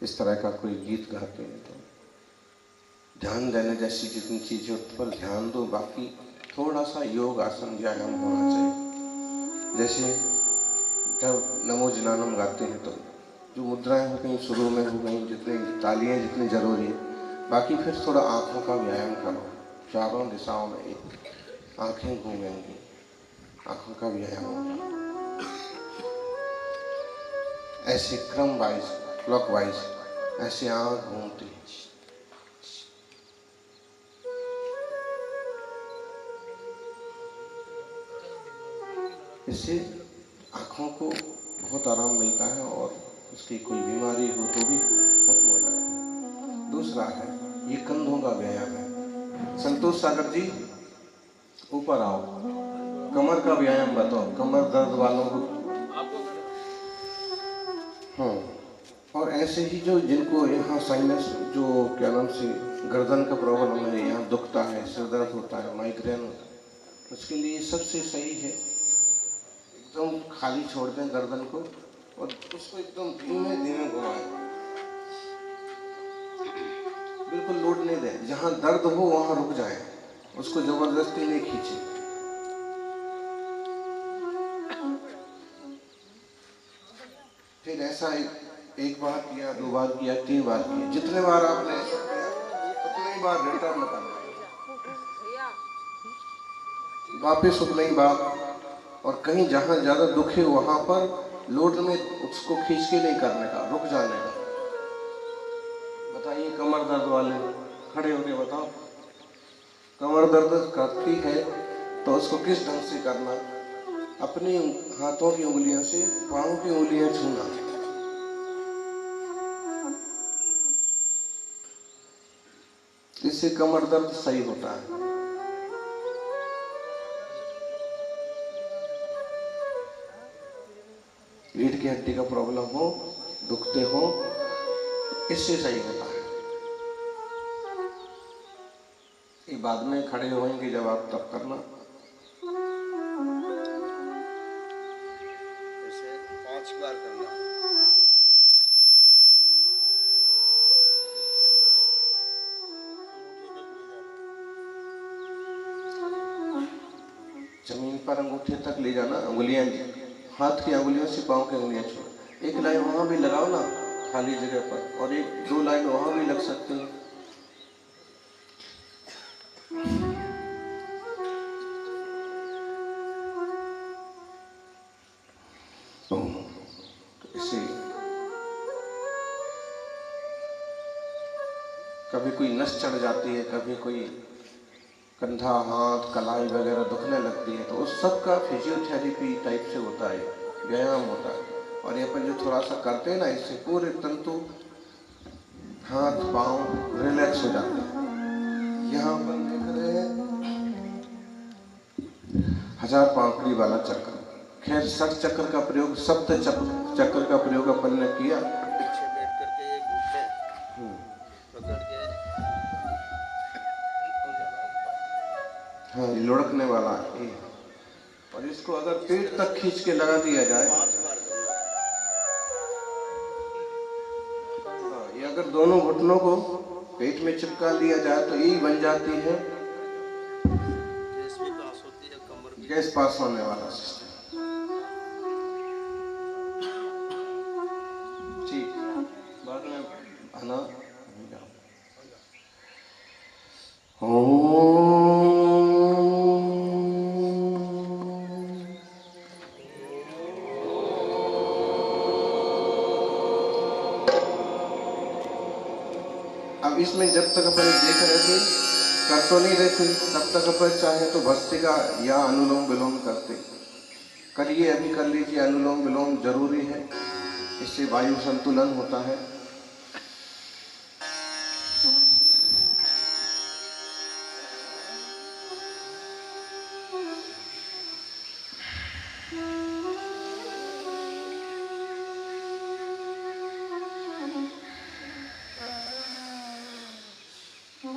इस तरह का कोई गीत गाते हैं तो ध्यान देने जैसी जितनी चीज़ें उस पर ध्यान दो, बाकी थोड़ा सा योग आसन व्यायाम होना चाहिए। जैसे जब नमो जनानम गाते हैं तो जो मुद्राएं हो गई शुरू में हो गई, जितनी तालियां जितनी जरूरी है, बाकी फिर थोड़ा आँखों का व्यायाम करो, चारों दिशाओं में एक आँखें घूमेंगी, आँखों का व्यायाम होगा। ऐसे क्रम वाइज, क्लॉक वाइज ऐसे आँख घूमती, इससे आँखों को बहुत आराम मिलता है और उसकी कोई बीमारी हो तो भी खत्म हो जाती है। दूसरा है ये कंधों का व्यायाम है। संतोष सागर जी ऊपर आओ, कमर का व्यायाम बताओ, कमर दर्द वालों को। हाँ, और ऐसे ही जो जिनको यहाँ साइनस जो क्या नाम से गर्दन का प्रॉब्लम है, यहाँ दुखता है, सिर दर्द होता है, माइग्रेन होता है, उसके लिए सबसे सही है एकदम खाली छोड़ दें गर्दन को और उसको एकदम धीमे धीमे घुमाएं, बिल्कुल लोड नहीं दें, जहाँ दर्द हो वहाँ रुक जाए, उसको जबरदस्ती नहीं खींचे। फिर ऐसा एक बार किया, 2 बार किया, 3 बार किया, जितने बार आपने ऐसा किया उतने ही बार रिटर्न करना, वापिस उतने ही बार, और कहीं जहाँ ज्यादा दुख है वहां पर लोड में उसको खींच के नहीं करने का, रुक जाने का। बताइए कमर दर्द वाले खड़े होके बताओ, कमर दर्द करती है तो उसको किस ढंग से करना, अपनी हाथों की उंगलियों से पांव की उंगलियां छूना, इससे कमर दर्द सही होता है। रीढ़ की हड्डी का प्रॉब्लम हो, दुखते हो, इससे सही होता है। ये बाद में खड़े होंगे जब आप तब करना। ऐसे 5 बार करना। जमीन पर अंगूठे तक ले जाना, उंगलियां हाथ की उंगलियों से पांव की उंगलियां छोड़, एक लाइन वहां भी लगाओ ना खाली जगह पर, और 1-2 लाइन वहां भी लग सकती है। तो इसे कभी कोई नस चढ़ जाती है, कभी कोई कंधा, हाथ, कलाई वगैरह दुखने लगती है, तो उस सब का फिजियोथेरेपी टाइप से होता है, व्यायाम होता है। और ये अपन जो थोड़ा सा करते हैं ना, इससे पूरे तंतु, हाथ पांव रिलैक्स हो जाते हैं। यहाँ अपन देख रहे हैं 1000 पांखड़ी वाला चक्र, खैर 60 चक्र का प्रयोग, सप्त चक्र का प्रयोग अपन ने किया। पीछे बैठ करके घुटने पकड़ के, हाँ, लुढ़कने वाला है, और इसको अगर पेट तक खींच के लगा दिया जाए, 5 बार करना। हाँ, ये अगर दोनों घुटनों को पेट में चिपका लिया जाए तो यही बन जाती है गैस भी पास होती है, कमर भी गैस पास होने वाला सिस्टम। ठीक, बाद में आना। अब इसमें जब तक अपन देख रहे थे, कर तो नहीं रहे थे, तब तक अपन चाहे तो भस्त्रिका या अनुलोम विलोम करते। करिए, अभी कर लीजिए, अनुलोम विलोम जरूरी है, इससे वायु संतुलन होता है।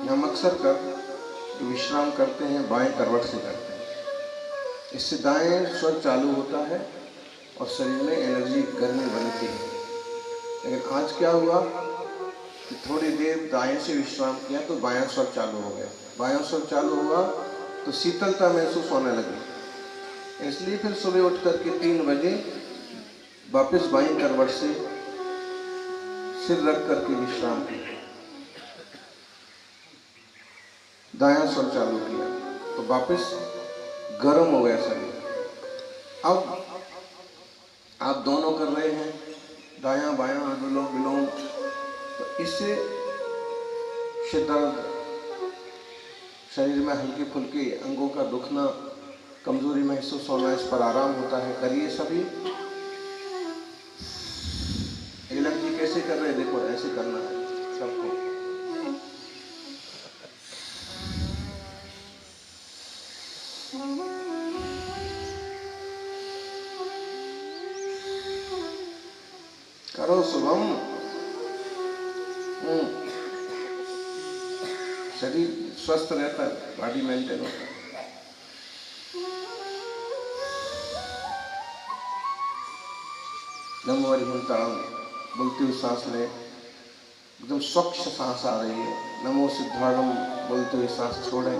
हम अक्सर कर विश्राम करते हैं बाएं करवट से करते हैं, इससे दाएं स्वर चालू होता है और शरीर में एनर्जी गर्मी बनती है। लेकिन आज क्या हुआ, कि थोड़ी देर दाएं से विश्राम किया तो बायां स्वर चालू हो गया, बायां स्वर चालू हुआ तो शीतलता महसूस होने लगी। इसलिए फिर सुबह उठ करके 3 बजे वापस बाईं करवट से सिर रख करके विश्राम किया, दायां स्वर चालू किया तो वापस गर्म हो गया शरीर। अब आप दोनों कर रहे हैं, दायां बायां अनुलोम विलोम, तो इससे दर्द, शरीर में हल्के फुल्के अंगों का दुखना, कमजोरी महसूस होना, इस पर आराम होता है। करिए सभी। एलम जी कैसे कर रहे हैं, देखो ऐसे करना है सबको। करो शुभम। शरीर स्वस्थ रहता है, बॉडी मेंटेन होता है। नमो हरिहंताम बोलते हुए सांस लें, एकदम स्वच्छ सांस आ रही है। नमो सिद्धार्णम बोलते हुए सांस छोड़ें।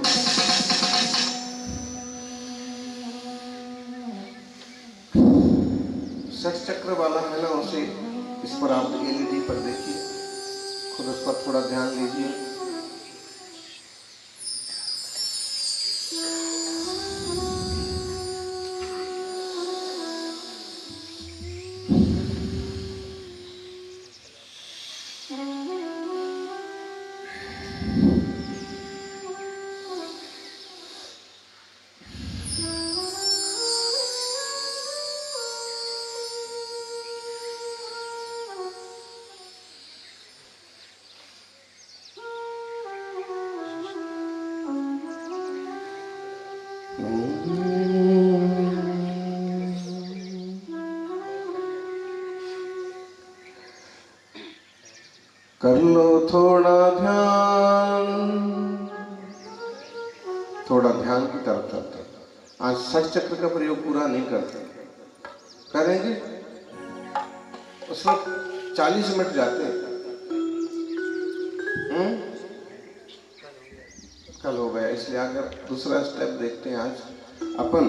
षट चक्र वाला है ना, उसे इस पर आप एलईडी पर देखिए, खुद उस पर थोड़ा ध्यान दीजिए। कर लो थोड़ा ध्यान, थोड़ा ध्यान की तरफ चलते हैं। आज षट चक्र का प्रयोग पूरा नहीं करते, करेंगे उस वक्त 40 मिनट जाते हैं। कल हो गया, इसलिए अगर दूसरा स्टेप देखते हैं। आज अपन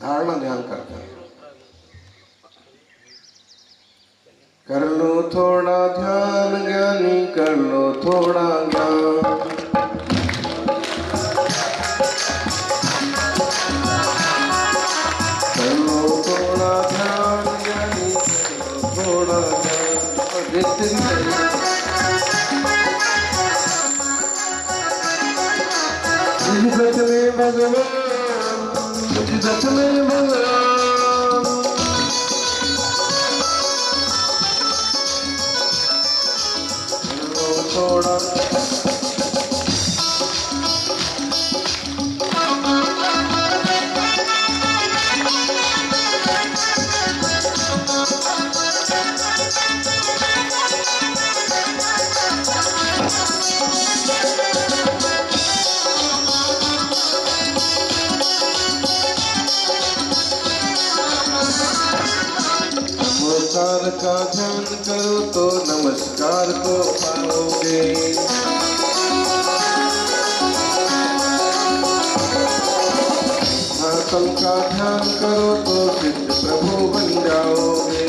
धारणा ध्यान करते हैं। कर लो थोड़ा ध्यान ज्ञानी, कर लो थोड़ा ज्ञान। कर लो थोड़ा ध्यान ज्ञानी, कर लो थोड़ा ध्यान। और देखते भी चलिए। जिस में भगवान, जिस में भगवान, थोड़ा नमस्कार का ध्यान करो तो नमस्कार को पाओगे। महाकल का ध्यान करो तो सिद्ध प्रभु बन जाओगे।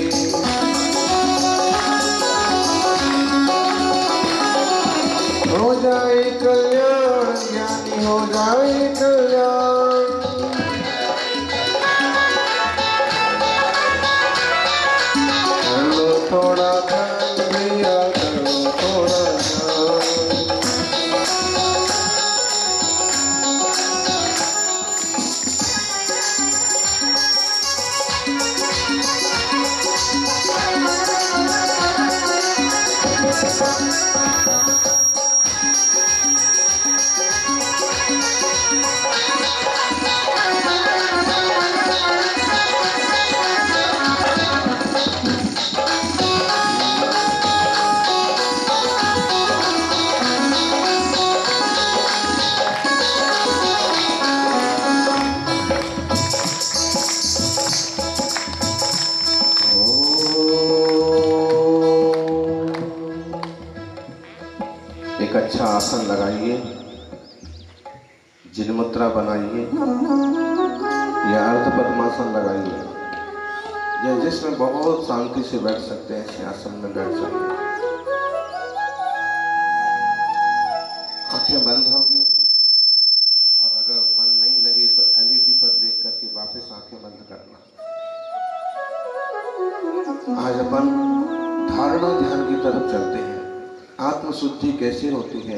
हो जाए कल्याण ज्ञानी, हो जाए कल्याण। थोड़ा ध्यान दिया करो, थोड़ा ध्यान। एक अच्छा आसन लगाइए, जिन मुद्रा बनाइए या अर्ध पद्मासन लगाइए, या जिसमें बहुत शांति से बैठ सकते हैं ऐसे आसन में बैठ जाइए। आंखें बंद होगी और अगर मन नहीं लगे तो एलईडी पर देख करके वापस आंखें बंद करना। आज अपन धारणा ध्यान की तरफ चलते हैं। आत्मशुद्धि कैसे होती है,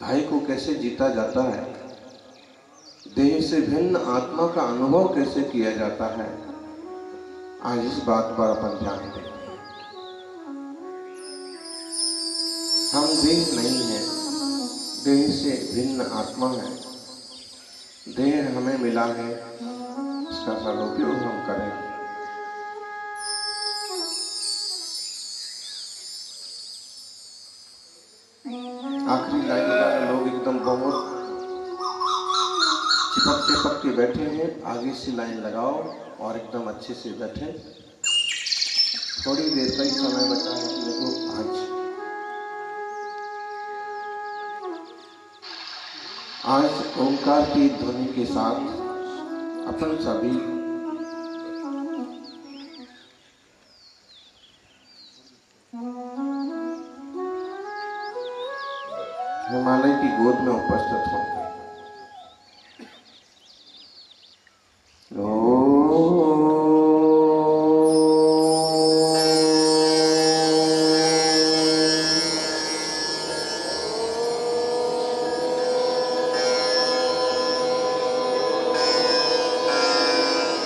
भाई को कैसे जीता जाता है, देह से भिन्न आत्मा का अनुभव कैसे किया जाता है, आज इस बात पर अपन ध्यान दें। हम देह नहीं है, देह से भिन्न आत्मा है। देह हमें मिला है, इसका सदुपयोग हम करें। आखिरी लाइन वाले लोग एकदम बहुत चिपक के बैठे हैं, आगे से लाइन लगाओ और एकदम अच्छे से बैठे। थोड़ी देर का ही समय बचा है अपने को। आज ओंकार की ध्वनि के साथ अपन सभी हिमालय की गोद में उपस्थित होंगे।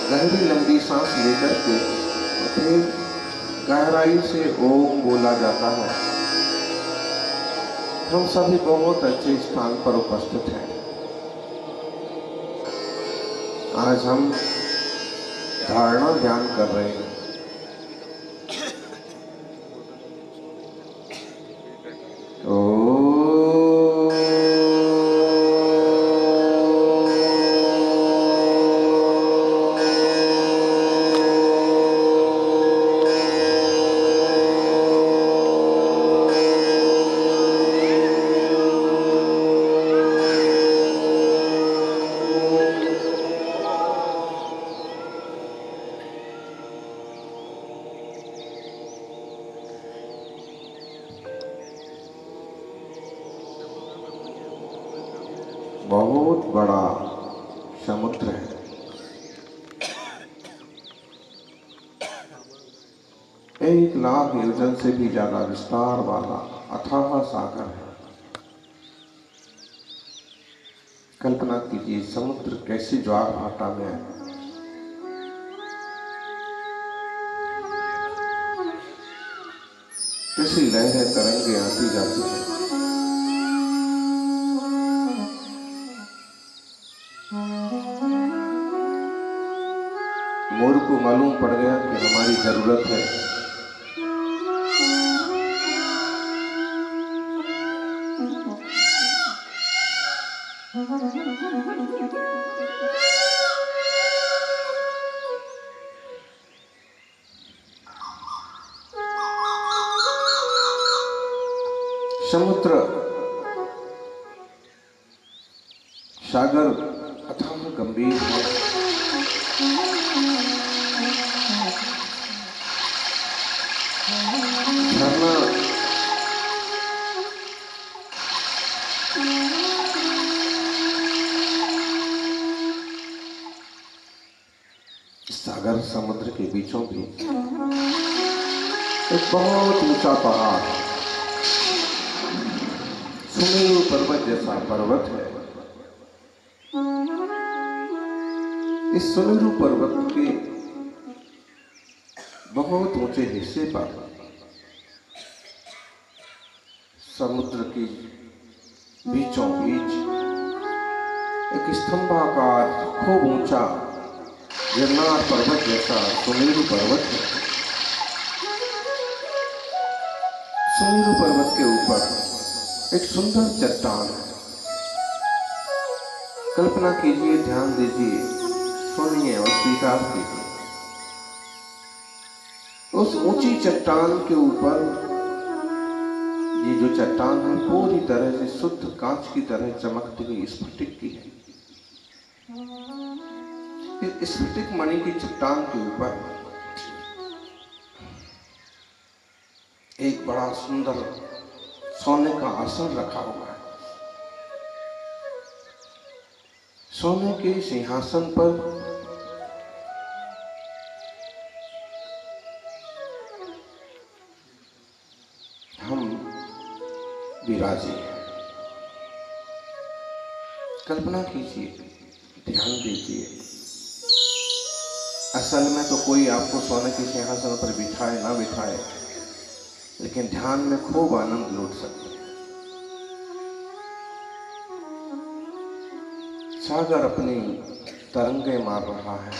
गहरी लंबी सांस लेकर के फिर गहराई से ओम बोला जाता है। हम सभी बहुत अच्छे स्थान पर उपस्थित हैं। आज हम धारणा ध्यान कर रहे हैं। बहुत बड़ा समुद्र है। एक लाख योजन से भी ज्यादा विस्तार वाला अथाह सागर है। कल्पना कीजिए समुद्र कैसे ज्वार भाटा में है। कैसी लहरें तरंगे आती जाती है। मोर को मालूम पड़ गया कि हमारी जरूरत है। समुद्र सागर अथाह गंभीर है। झरना सागर समुद्र के बीचों बीच एक बहुत ऊंचा पहाड़, सुमेरु पर्वत जैसा पर्वत है। इस सुमेरु पर्वत के बहुत ऊंचे हिस्से पर समुद्र की बीचों बीच एक स्तंभाकार खूब ऊंचा गिरनार पर्वत जैसा सुमेरु पर्वत है। सुमेरु पर्वत के ऊपर एक सुंदर चट्टान है। कल्पना कीजिए, ध्यान दीजिए, सुनिए और स्वीकार कीजिए। उस ऊंची चट्टान के ऊपर ये जो चट्टान है पूरी तरह से शुद्ध कांच की तरह चमकती हुई स्फटिक की है। इस स्फटिक मणि की चट्टान के ऊपर एक बड़ा सुंदर सोने का आसन रखा हुआ है। सोने के सिंहासन पर हम विराजे हैं। कल्पना कीजिए, ध्यान दीजिए, असल में तो कोई आपको सोने के सिंहासन पर बिठाए ना बिठाए, लेकिन ध्यान में खूब आनंद लूट सकते हैं। सागर अपनी तरंगे मार रहा है,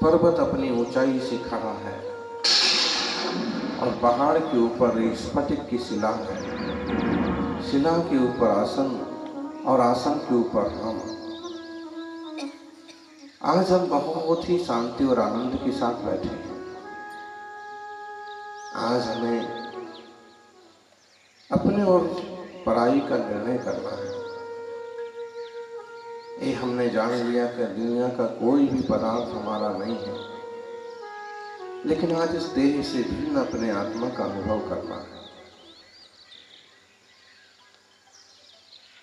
पर्वत अपनी ऊंचाई से खड़ा है और पहाड़ के ऊपर एक स्फटिक की शिला है। शिला के ऊपर आसन और आसन के ऊपर हम। आज हम बहुत ही शांति और आनंद के साथ बैठे हैं। आज हमें अपने और पराई का निर्णय करना है। ये हमने जान लिया कि दुनिया का कोई भी पदार्थ हमारा नहीं है, लेकिन आज इस देह से भिन्न अपने आत्मा का अनुभव करना है।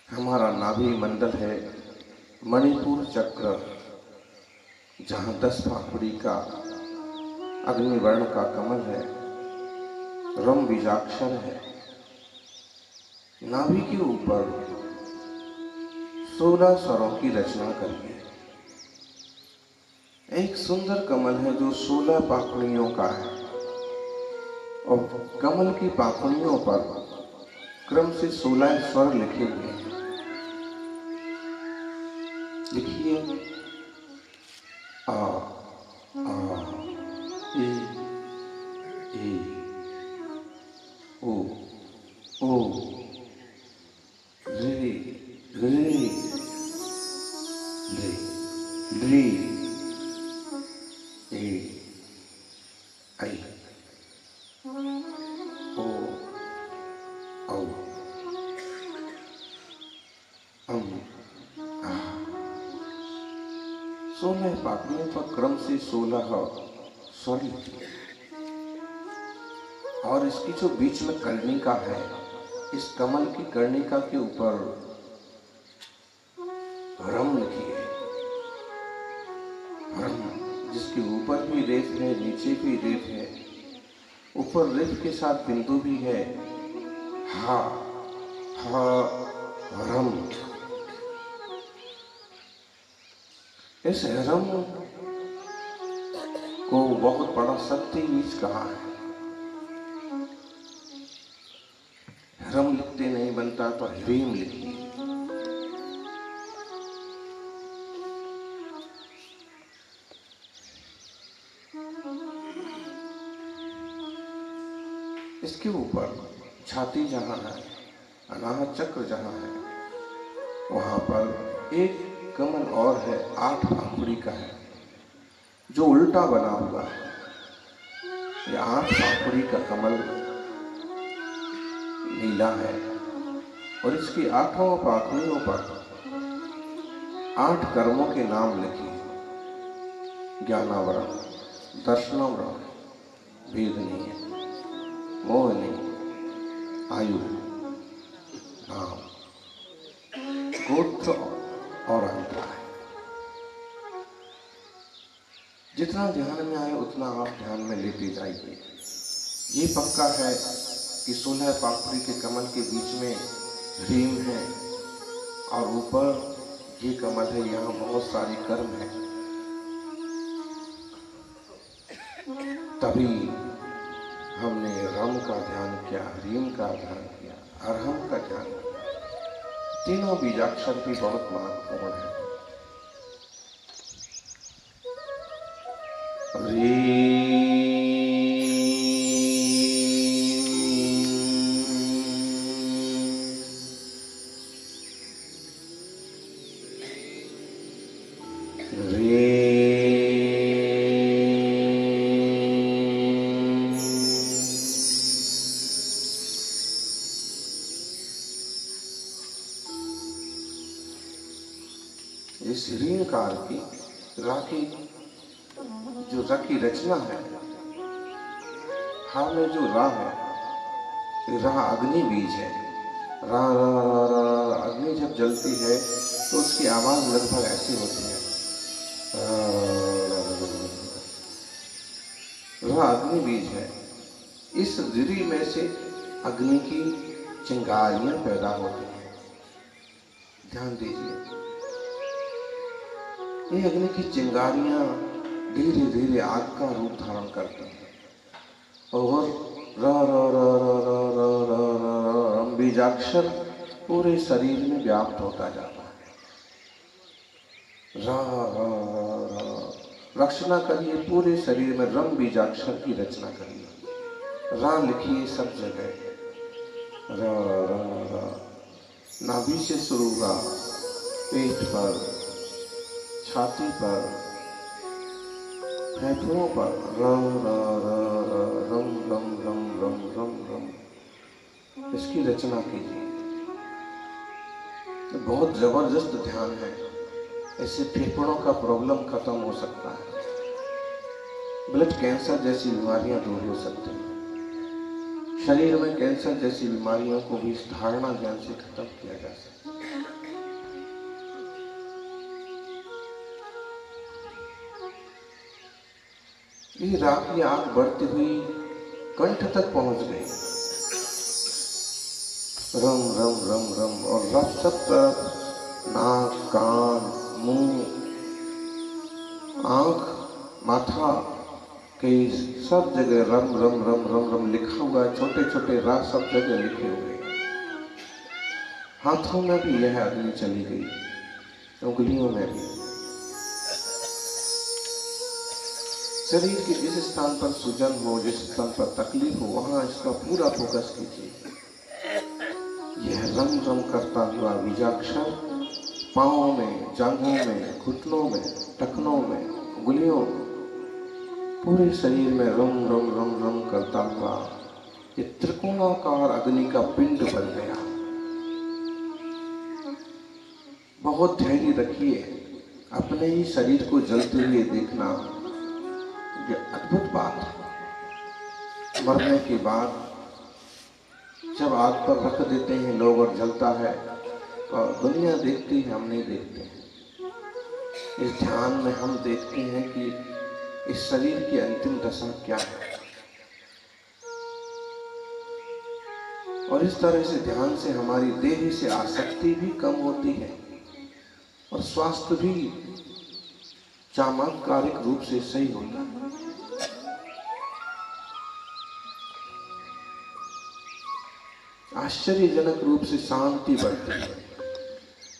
हमारा नाभि मंडल है मणिपुर चक्र, जहां 10 पाखुड़ी का अग्निवर्ण का कमल है, रम बीजाक्षर है। नाभि के ऊपर 16 स्वरों की रचना करिए। एक सुंदर कमल है जो 16 पाखुड़ियों का है और कमल की पाखुड़ियों पर क्रम से 16 स्वर लिखे हुए हैं। लिखिए आ ए ओ रे रे ले रे ए आई ओ औ आ। 16 पाखुड़ियों पर क्रम से 16 स्वर लिखिए और इसकी जो बीच में कर्णिका है, इस कमल की कर्णिका के ऊपर रम लिखिए। रम, जिसके ऊपर भी रेफ है, नीचे भी रेफ है, ऊपर रेफ के साथ बिंदु भी है। हा हा रम। इस रम को बहुत बड़ा शक्ति बीज कहा है। रम लिखते नहीं बनता तो ह्रीम लिखिए। इसके ऊपर छाती जहां है, अनाहत चक्र जहां है, वहां पर एक कमल और है, 8 पाखुड़ी का है, जो उल्टा बना हुआ है। ये 8 पाखुड़ी का कमल नीला है और इसकी 8 पाखुड़ियों पर 8 कर्मों के नाम लिखिए। ज्ञानावरण, दर्शनावरण, वेदनीय, मोहनी, आयु, नाम, गोत्र और अंतराय। जितना ध्यान में आए उतना आप ध्यान में लेते जाइए। ये पक्का है कि 16 पाखुड़ी के कमल के बीच में ह्रीम है और ऊपर ये कमल है, यहाँ बहुत सारी कर्म है। तभी हमने रम का ध्यान किया, ह्रीम का ध्यान किया, अरहम का ध्यान किया। तीनों बीजाक्षर भी बहुत महत्वपूर्ण है। रे रा की जो रा की रचना है, हा में जो रा है, ये रा अग्नि बीज है। रा रा रा रा रा, अग्नि जब जलती है तो उसकी आवाज लगभग ऐसी होती है। रा अग्नि बीज है। इस गिरी में से अग्नि की चिंगारियां पैदा होती हैं। ध्यान दीजिए, ये अग्नि की चिंगारियां धीरे धीरे आग का रूप धारण करती हैं और र र र र र र र र रम बीजाक्षर पूरे शरीर में व्याप्त होता जाता है। र र र रचना करिए, पूरे शरीर में रम बीजाक्षर की रचना करिए। रा लिखिए सब जगह। र र र नाभि से शुरू हुआ, पेट पर, छाती पर, फेफड़ों पर, र र र र रम रम रम रम रम रम, इसकी रचना कीजिए। बहुत जबरदस्त ध्यान है, इससे फेफड़ों का प्रॉब्लम खत्म हो सकता है, ब्लड कैंसर जैसी बीमारियां दूर हो सकती हैं, शरीर में कैंसर जैसी बीमारियों को भी इस धारणा ज्ञान से खत्म किया जा सकता है। ये रात की आग बढ़ती हुई कंठ तक पहुंच गई। रम रम रम रम, और रस सब तरफ, नाक, कान, मुंह, आंख, माथा, केस, सब जगह रम रम रम रम रम लिखा हुआ है। छोटे छोटे रा सब जगह लिखे हुए हैं। हाथों में भी यह अग्नि चली गई, उंगलियों में भी। शरीर के जिस स्थान पर सूजन हो, जिस स्थान पर तकलीफ हो, वहां इसका पूरा फोकस कीजिए। यह रम रम करता हुआ बीजाक्षर पांवों में, जांघों में, घुटनों में, टखनों में, उंगलियों, पूरे शरीर में रम रम रम रम करता हुआ ये त्रिकोणाकार अग्नि का पिंड बन गया। बहुत धैर्य रखिए, अपने ही शरीर को जलते हुए देखना ये अद्भुत बात है। मरने के बाद जब आग पर रख देते हैं लोग और जलता है तो दुनिया देखती है, हम नहीं देखते हैं। इस ध्यान में हम देखते हैं कि इस शरीर की अंतिम दशा क्या है, और इस तरह से ध्यान से हमारी देह से आसक्ति भी कम होती है और स्वास्थ्य भी चमत्कारिक रूप से सही होता है। आश्चर्यजनक रूप से शांति बढ़ती है।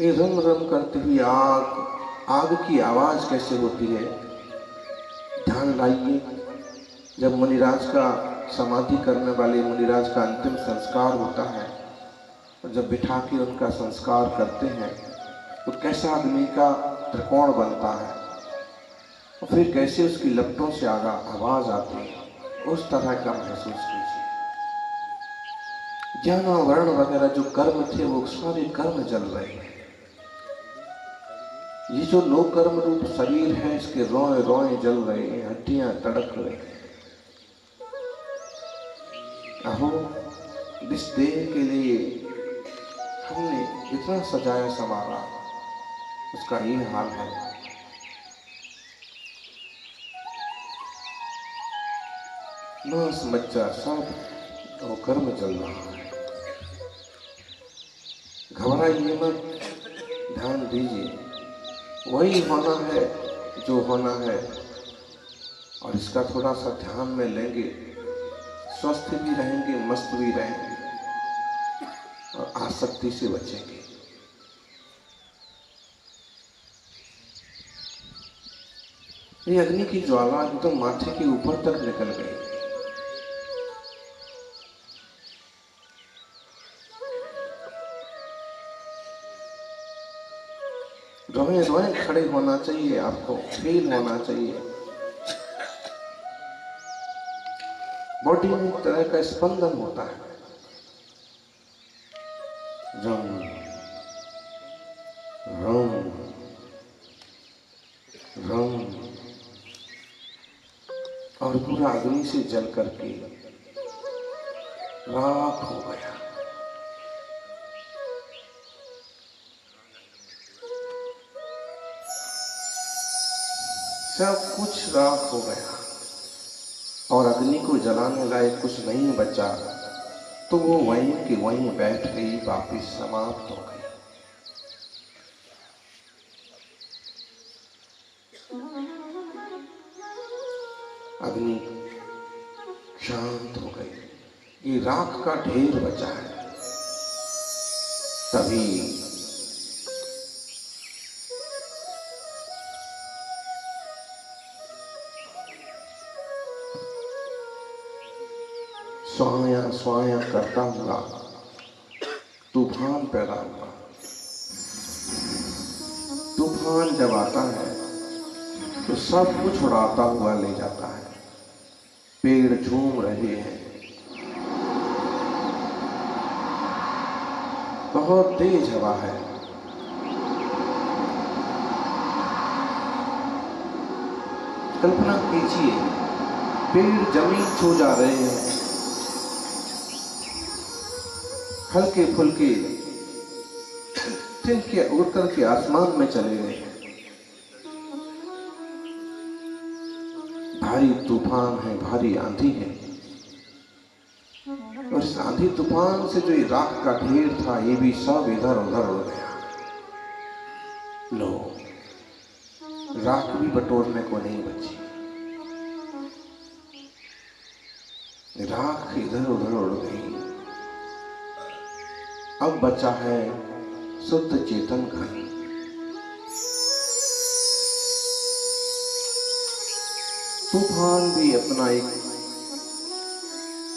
ये रम रम करती हुई आग की आवाज कैसे होती है, ध्यान लाइए। जब मुनिराज का समाधि करने वाले मुनिराज का अंतिम संस्कार होता है और जब बिठा के उनका संस्कार करते हैं तो कैसा अग्नि का त्रिकोण बनता है और फिर कैसे उसकी लपटों से आवाज आती है, उस तरह का महसूस कीजिए। ज्ञान वर्ण वगैरह जो कर्म थे वो सारे कर्म जल रहे हैं। ये जो लोक कर्म रूप शरीर है, इसके रोए रोए जल रहे हैं, हड्डियां तड़क रही हैं। अहो, इस देह के लिए हमने इतना सजाया संवारा, उसका ये हाल है। मांस मज्जा सब वो कर्म चल रहा है। घबराइए मत, ध्यान दीजिए, वही होना है जो होना है, और इसका थोड़ा सा ध्यान में लेंगे, स्वस्थ भी रहेंगे, मस्त भी रहेंगे और आसक्ति से बचेंगे। ये अग्नि की ज्वाला एकदम माथे के ऊपर तक निकल गई। रोए रोए खड़े होना चाहिए, आपको फील होना चाहिए। बॉडी में एक तरह का स्पंदन होता है। रम रम रंग और पूरा अग्नि से जल करके राख हो गया। सब कुछ राख हो गया और अग्नि को जलाने लायक कुछ नहीं बचा, तो वो वहीं के वहीं बैठ गई, वापिस समाप्त हो गई। अग्नि शांत हो गई, ये राख का ढेर बचा है। तभी स्वाया स्वाया करता हुआ तूफान पैदा हुआ। तूफान जब आता है तो सब कुछ उड़ाता हुआ ले जाता है। पेड़ झूम रहे हैं, बहुत तेज हवा है। कल्पना कीजिए, पेड़ जमीन छू जा रहे हैं, हल्के फुल्के तिनके उड़ करके आसमान में चले गए। भारी तूफान है, भारी आंधी है, और इस आंधी तूफान से जो ये राख का ढेर था, ये भी सब इधर उधर उड़ गया। लो, राख भी बटोरने को नहीं बची, राख इधर उधर उड़ गई। अब बचा है शुद्ध चेतन घन। तूफान भी अपना एक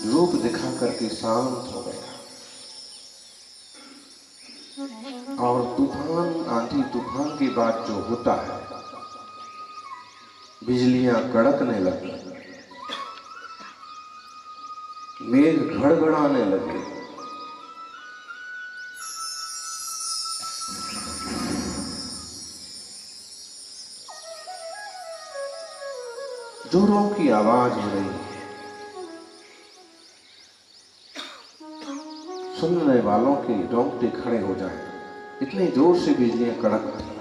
रूप दिखा करके शांत हो गया, और तूफान, आंधी तूफान के बाद जो होता है, बिजलियां कड़कने लगी, मेघ घड़घड़ाने लगे, जोरों की आवाज हो रही है। सुनने वालों के रोंगटे खड़े हो जाए, इतनी जोर से बिजलियां कड़कती हैं।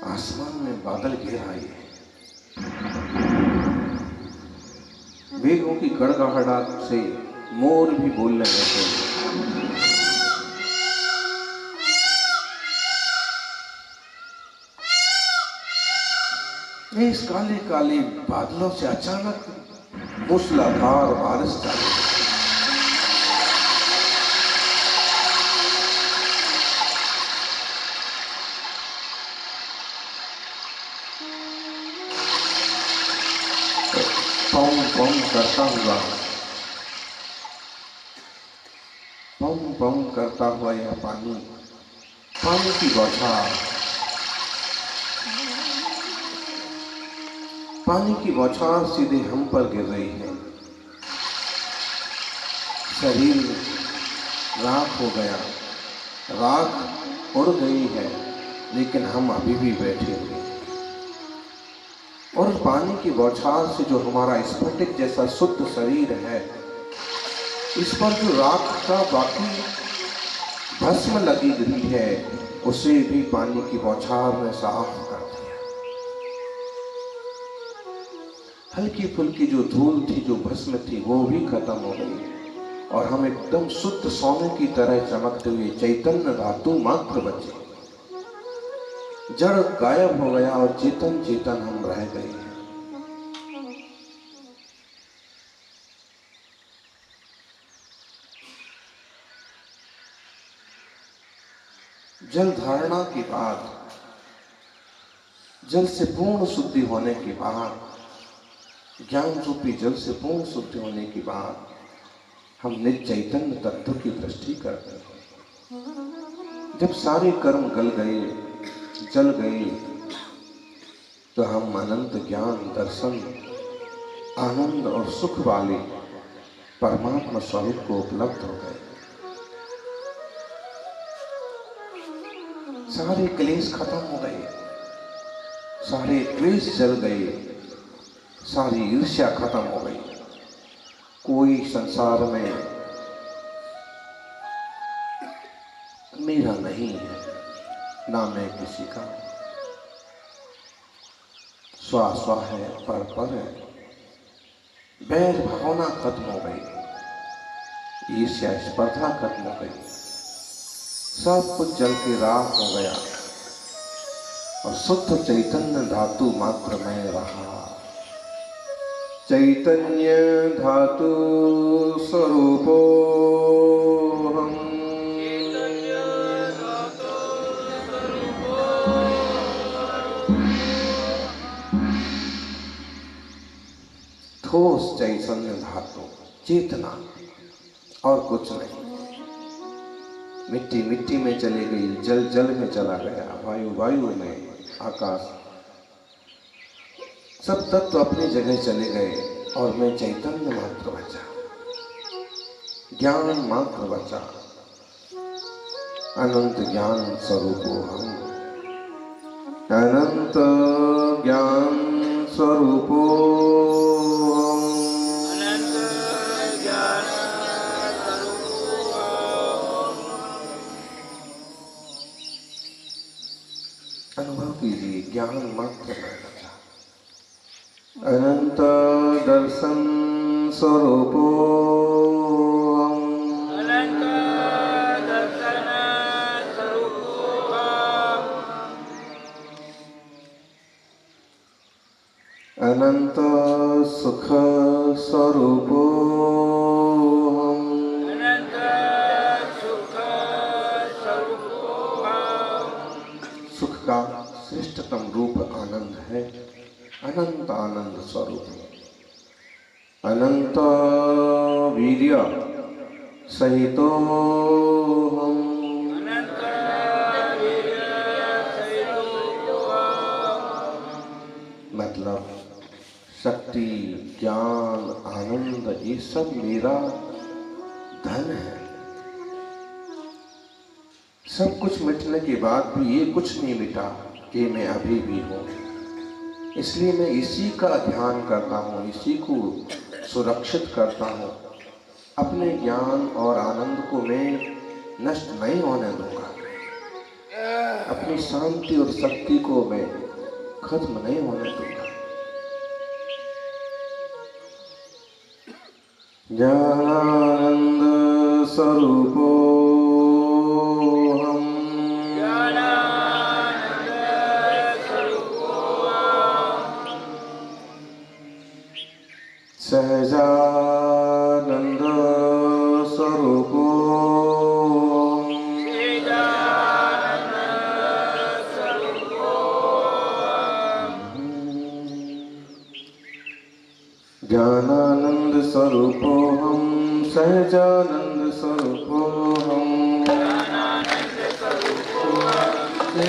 आसमान में बादल घेर आए, मेघों की गड़गड़ाहट से मोर भी बोलने लगे। इस काले काले बादलों से अचानक मूसलाधार बारिश चालू। पम पम करता हुआ यह पानी की बौछार, पानी की बौछार सीधे हम पर गिर रही है। शरीर राख हो गया, राख उड़ गई है, लेकिन हम अभी भी बैठे हुए हैं। और पानी की बौछार से जो हमारा स्फटिक जैसा शुद्ध शरीर है, इस पर जो राख का बाकी भस्म लगी गई है, उसे भी पानी की बौछार ने साफ कर दिया। हल्की फुल्की जो धूल थी, जो भस्म थी, वो भी खत्म हो गई, और हम एकदम शुद्ध सोने की तरह चमकते हुए चैतन्य धातु मात्र बचे। जड़ गायब हो गया और चेतन चेतन हम रह गए। जल धारणा के बाद, जल से पूर्ण शुद्धि होने के बाद, ज्ञान रूपी जल से पूर्ण शुद्धि होने के बाद, हम निज चैतन्य तत्व की दृष्टि करते हैं। जब सारे कर्म गल गए, जल गए, तो हम अनंत ज्ञान, दर्शन, आनंद और सुख वाले परमात्मा स्वरूप को उपलब्ध हो गए। सारे क्लेश खत्म हो गए, सारे द्वेष जल गए, सारी ईर्ष्या खत्म हो गई। कोई संसार में मेरा नहीं है, ना मैं किसी का। स्वा स्वा है, पर है। वैर भावना खत्म हो गई, ईर्ष्या स्पर्धा खत्म हो गई। सब कुछ जल के राख हो गया और शुद्ध चैतन्य धातु मात्र में रहा। चैतन्य धातु स्वरूपो हम, ठोस चैतन्य धातु, चेतना और कुछ नहीं। मिट्टी मिट्टी में चली गई, जल जल में चला गया, वायु वायु में, आकाश, सब तत्व अपनी जगह चले गए और मैं चैतन्य मात्र बचा, ज्ञान मात्र बचा। अनंत ज्ञान स्वरूपो हम, अनंत ज्ञान स्वरूपो हम, अनुभव कीजिए, ज्ञान मात्र में बचा। अनंत दर्शन स्वरूपो हम, अनंत दर्शन स्वरूपो हम, अनंत सुख स्वरूपो हम, अनंत सुख स्वरूपो हम। सुख का श्रेष्ठतम रूप आनंद है, अनंत आनंद स्वरूप। अनंत वीर्य सहितो हम, अनंत वीर्य सहितो हम। मतलब शक्ति, ज्ञान, आनंद, ये सब मेरा धन है। सब कुछ मिटने के बाद भी ये कुछ नहीं मिटा कि मैं अभी भी हूँ। इसलिए मैं इसी का ध्यान करता हूँ, इसी को सुरक्षित करता हूँ। अपने ज्ञान और आनंद को मैं नष्ट नहीं होने दूंगा, अपनी शांति और शक्ति को मैं खत्म नहीं होने दूंगा। ज्ञानानंद स्वरूपो हम, ज्ञानानंद स्वरूपो हम, सहजानंद स्वरूपो हम, सहजानंद स्वरूपो हम, ज्ञानानंद स्वरूपो हम, सहजानंद स्वरूपो हम, ज्ञानानंद स्वरूपो हम,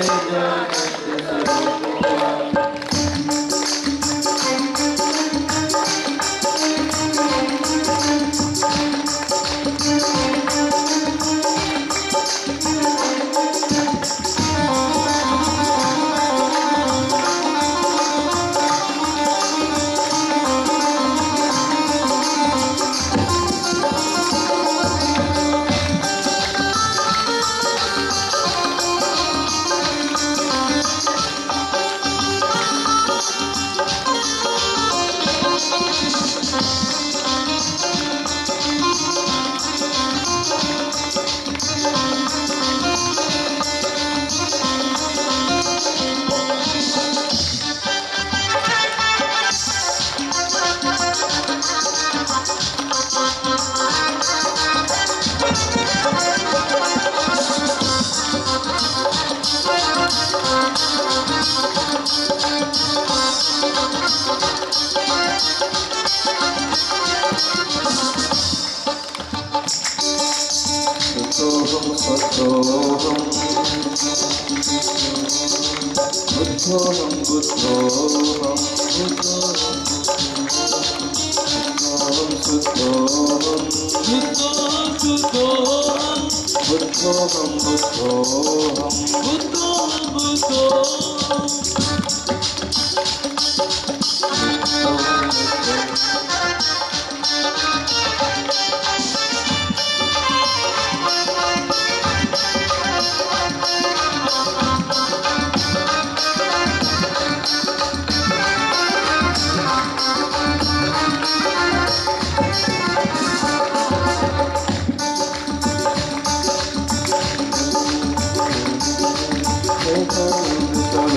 सहजानंद स्वरूपो हम।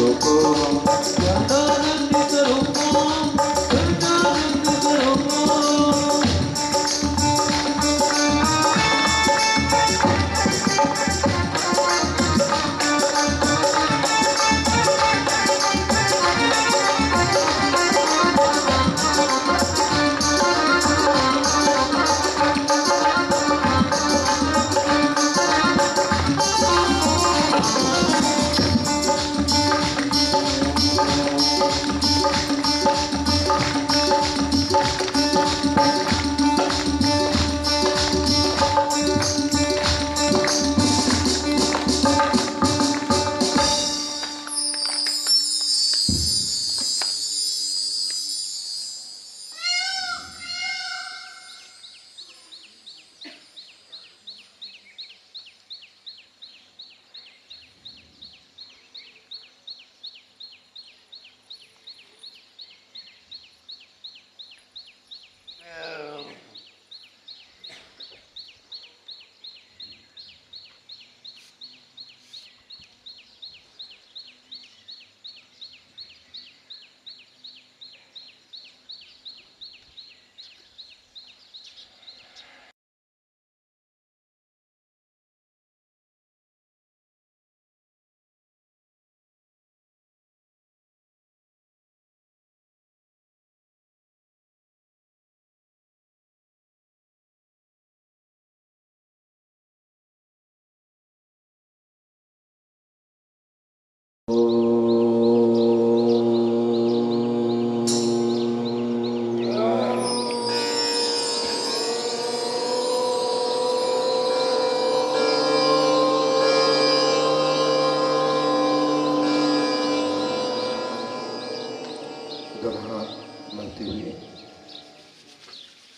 बुद्धोऽहं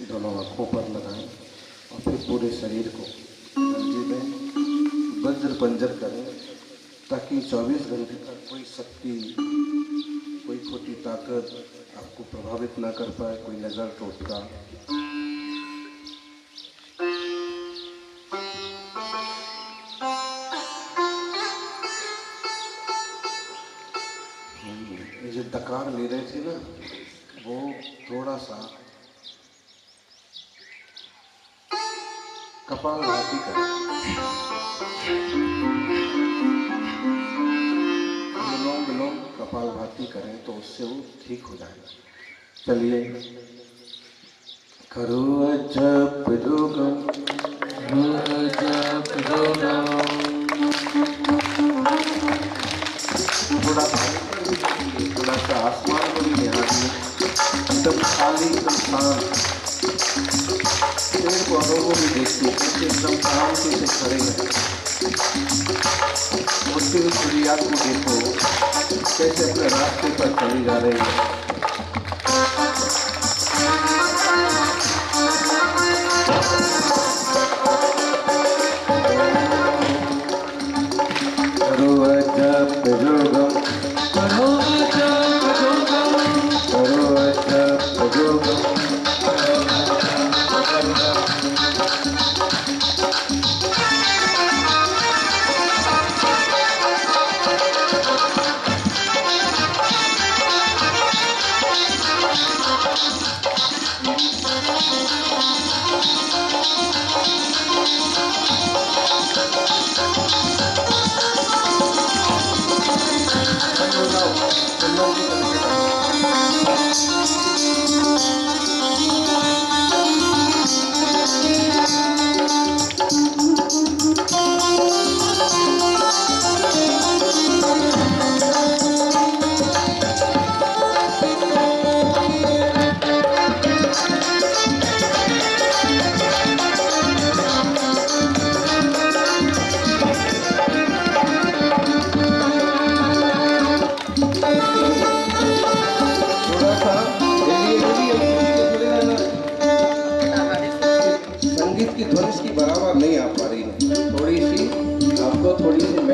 दोनों आँखों पर लगाएं और फिर पूरे शरीर को एनर्जी में वज्र पंजर करें ताकि 24 घंटे तक कोई शक्ति, कोई खोटी ताकत आपको प्रभावित ना कर पाए, कोई नज़र टोटका। ये जो डकार ले रहे थे ना, वो थोड़ा सा कपालभाति करें, अनुलोम विलोम कपालभाति करें तो उससे वो ठीक हो जाएगा। चलिए, करो जप योगम, थोड़ा सा आसमान को भी ध्यान दें, एकदम खाली, एकदम शांत। पेड़ पौधों को भी देखिए कैसे एकदम शांति से खड़े हैं। उठती हुई चिड़िया को देखो कैसे अपने रास्ते पर चली जा रही है।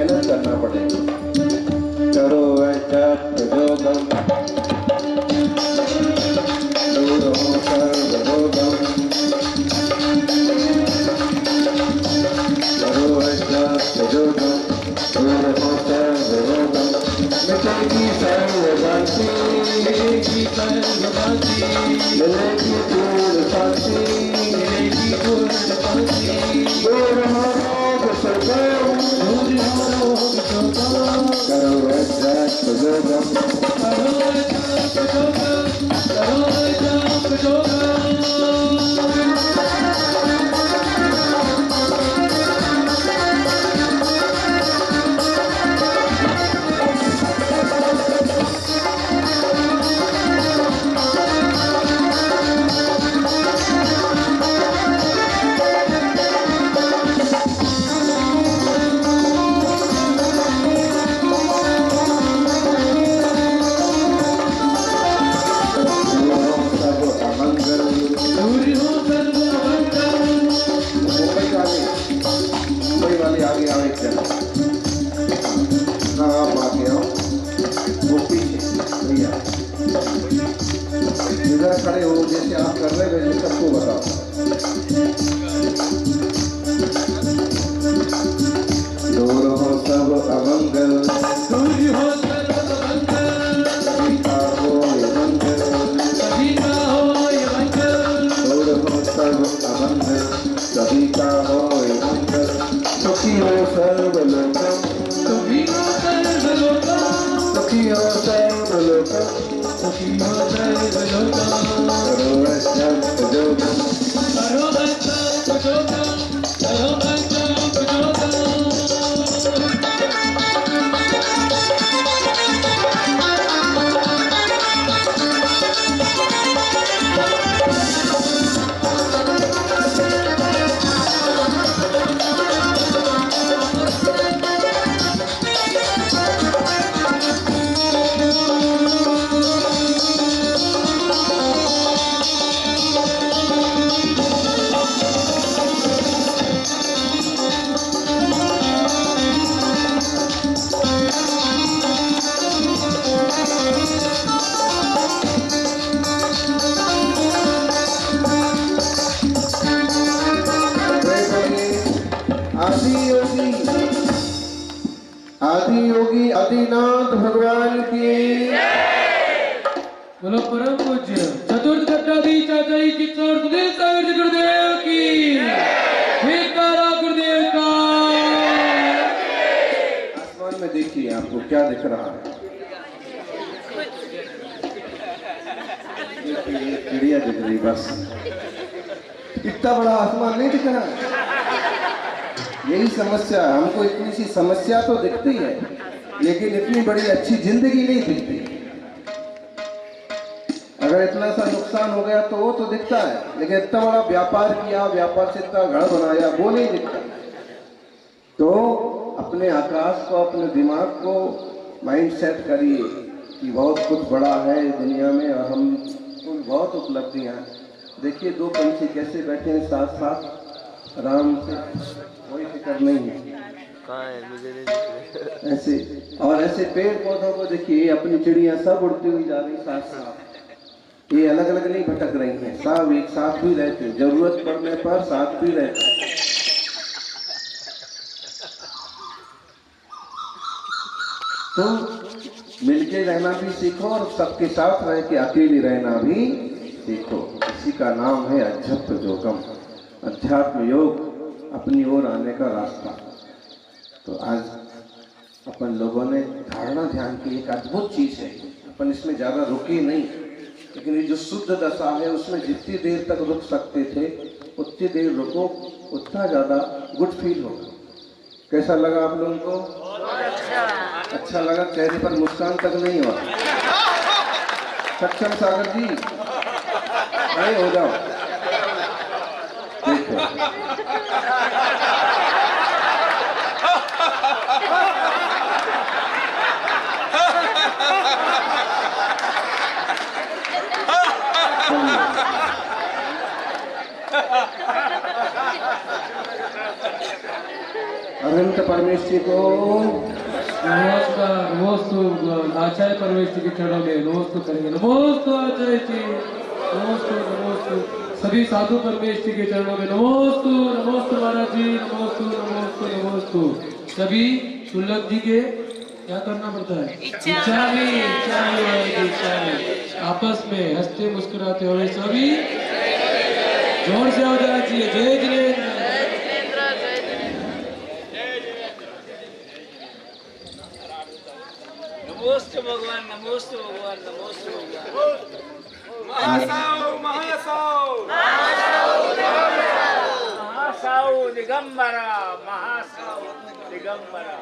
मेहनत करना पड़ेगा। करो जप योगम दूर हो सर्वरोगम, करो जप योगम दूर हो सर्वरोगम, मिटेगी सर्वभ्रांति, मिलेगी सर्वभ्रांति, मिलेगी पूर्ण शांति, मिलेगी पूर्ण शांति, दूर हो रोग शोकम, दूर हो रोग शोकम, करो जप योगम, करो जप योगम, करो जप योगम। खड़े हो जैसे आप कर रहे वैसे सबको बताओ। दूर हो सब अमंगल, दूर हो सब अमंगल, सभी का हो ये मंगल, सभी का हो ये मंगल, दूर हो सब अमंगल, सभी का हो ये मंगल, सुखी हो सर्वलोकम, सुखी हो सर्वलोकम, सुखी हो सर्वलोकम, सुखी हो सर्वलोकम, करो जप योगम, करो जप योगम, करो जप योगम। आदि योगी आदिनाथ भगवान की, बोलो परम पूज्य चतुर्थ घट्टाधीश चाचाई चित्तौड़ सुधीर सागर गुरुदेव की, जयकारा गुरुदेव का। आसमान में देखिए आपको क्या दिख रहा है? चिड़िया दिख रही बस, इतना बड़ा आसमान नहीं दिख रहा। यही समस्या है, हमको इतनी सी समस्या तो दिखती है लेकिन इतनी बड़ी अच्छी जिंदगी नहीं दिखती। अगर इतना सा नुकसान हो गया तो वो तो दिखता है, लेकिन इतना बड़ा व्यापार किया, व्यापार से इतना घर बनाया, वो नहीं दिखता। तो अपने आकाश को, अपने दिमाग को माइंड सेट करिए कि बहुत कुछ बड़ा है इस दुनिया में और हम बहुत उपलब्धियां। देखिए दो पंछी कैसे बैठे हैं साथ साथ आराम से, कोई फिक्र नहीं है। कहाँ है? मुझे नहीं दिख रहे। ऐसे और ऐसे पेड़ पौधों को देखिए, अपनी चिड़ियां सब उड़ती हुई जा रही साथ साथ, ये अलग अलग नहीं भटक रही हैं, सब एक साथ भी रहते, जरूरत पड़ने पर साथ भी रहते। तो मिलके रहना भी सीखो और सबके साथ रह के अकेले रहना भी सीखो। इसी का नाम है अध्यात्म योगम, अध्यात्म योग, अपनी ओर आने का रास्ता। तो आज अपन लोगों ने धारणा ध्यान की एक अद्भुत चीज है, अपन इसमें ज्यादा रुके नहीं, लेकिन ये जो शुद्ध दशा है उसमें जितनी देर तक रुक सकते थे उतनी देर रुको, उतना ज्यादा गुड फील होगा। कैसा लगा आप लोगों को? अच्छा लगा, चेहरे पर मुस्कान तक नहीं हुआ। सक्षम सागर जी खड़े हो जाओ, देखो अरे संत परमेश्वरी को नमस्कार। नमोस्तु आचार्य परमेश्वरी के चरणों में नमोस्तु करेंगे। नमोस्तु आचार्य जी, नमोस्तु नमोस्तु। सभी साधु परमेश्वरी के चरणों में नमोस्तु। नमोस्तु महाराज जी, नमोस्तु नमोस्तु नमोस्तु। सभी सुलभ जी के क्या करना पड़ता है? इच्छा में आपस में हंसते मुस्कुराते हुए सभी जोर से हो जाना चाहिए। जय जिनेन्द्र। नमोस्तु भगवान, नमोस्तु भगवान, नमोस्तु भगवान। महासाऊ दिगंबरा, महासाऊ दिगंबरा।